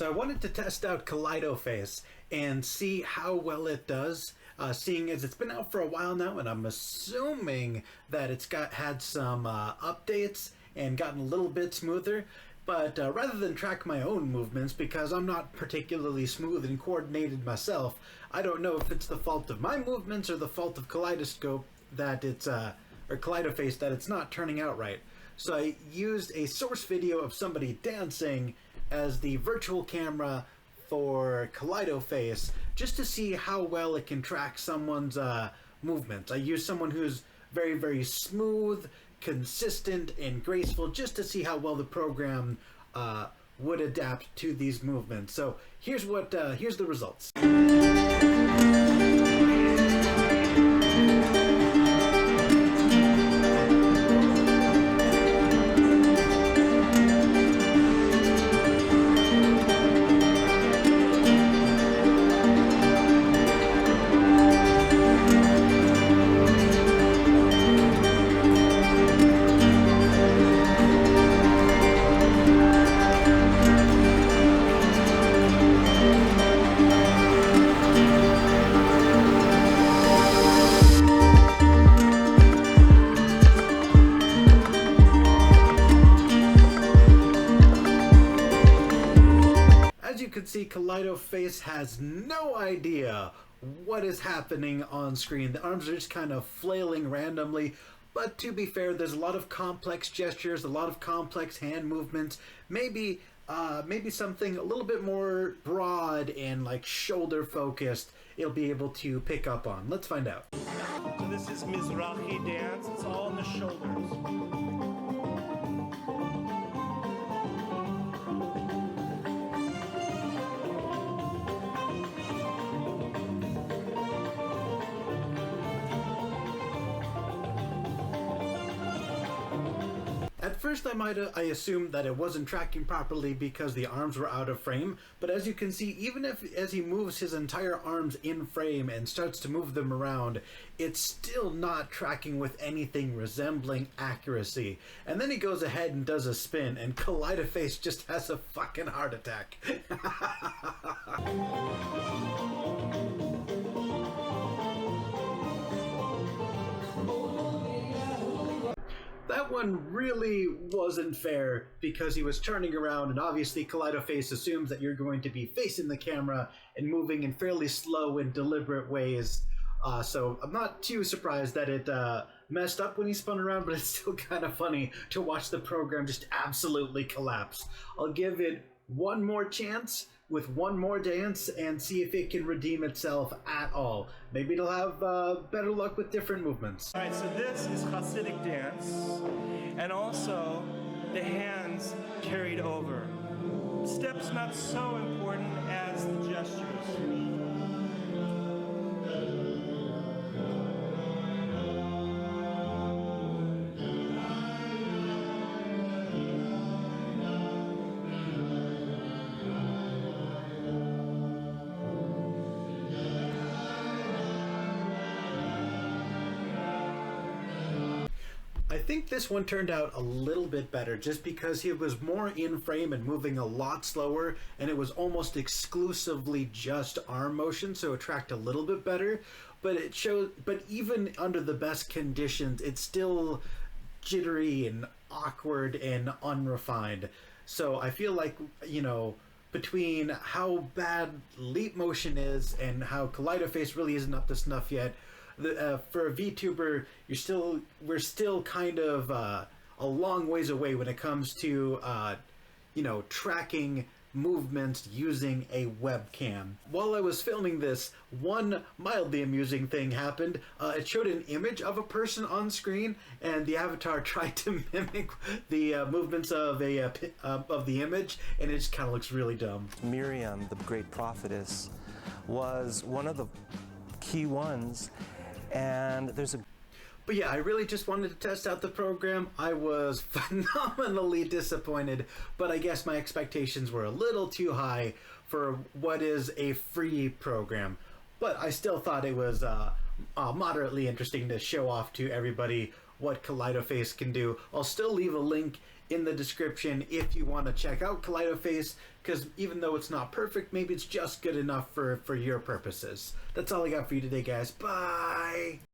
So I wanted to test out Kalidoface and see how well it does, seeing as it's been out for a while now, and I'm assuming that it's had some updates and gotten a little bit smoother. But rather than track my own movements, because I'm not particularly smooth and coordinated myself, I don't know if it's the fault of my movements or the fault of Kaleidoscope that it's, or Kalidoface, that it's not turning out right. So I used a source video of somebody dancing as the virtual camera for Kalidoface, just to see how well it can track someone's movements. I used someone who's very, very smooth, consistent, and graceful, just to see how well the program would adapt to these movements. So here's the results. As you can see, Kalidoface has no idea what is happening on screen. The arms are just kind of flailing randomly, but to be fair, there's a lot of complex gestures, a lot of complex hand movements, maybe something a little bit more broad and like shoulder focused it'll be able to pick up on. Let's find out. So this is Mizrahi dance, it's all in the shoulders. At first I assumed that it wasn't tracking properly because the arms were out of frame, but as you can see, even as he moves his entire arms in frame and starts to move them around, it's still not tracking with anything resembling accuracy. And then he goes ahead and does a spin, and Kalidoface just has a fucking heart attack. That one really wasn't fair because he was turning around, and obviously Kalidoface assumes that you're going to be facing the camera and moving in fairly slow and deliberate ways. So I'm not too surprised that it messed up when he spun around, but it's still kind of funny to watch the program just absolutely collapse. I'll give it one more chance with one more dance and see if it can redeem itself at all. Maybe it'll have better luck with different movements. All right, so this is Hasidic dance, and also the hands carried over. Steps not so important as the gestures. I think this one turned out a little bit better just because he was more in frame and moving a lot slower, and it was almost exclusively just arm motion, so it tracked a little bit better. But even under the best conditions, it's still jittery and awkward and unrefined. So I feel like, you know, between how bad leap motion is and how Kalidoface really isn't up to snuff yet, for a VTuber, we're still kind of a long ways away when it comes to you know, tracking movements using a webcam. While I was filming this, one mildly amusing thing happened. It showed an image of a person on screen, and the avatar tried to mimic the movements of the image, and it just kind of looks really dumb. Miriam, the great prophetess, was one of the key ones. And there's a... But yeah, I really just wanted to test out the program. I was phenomenally disappointed, but I guess my expectations were a little too high for what is a free program. But I still thought it was moderately interesting to show off to everybody what Kalidoface can do. I'll still leave a link in the description if you want to check out Kalidoface, because even though it's not perfect, maybe it's just good enough for your purposes. That's all I got for you today, guys. Bye!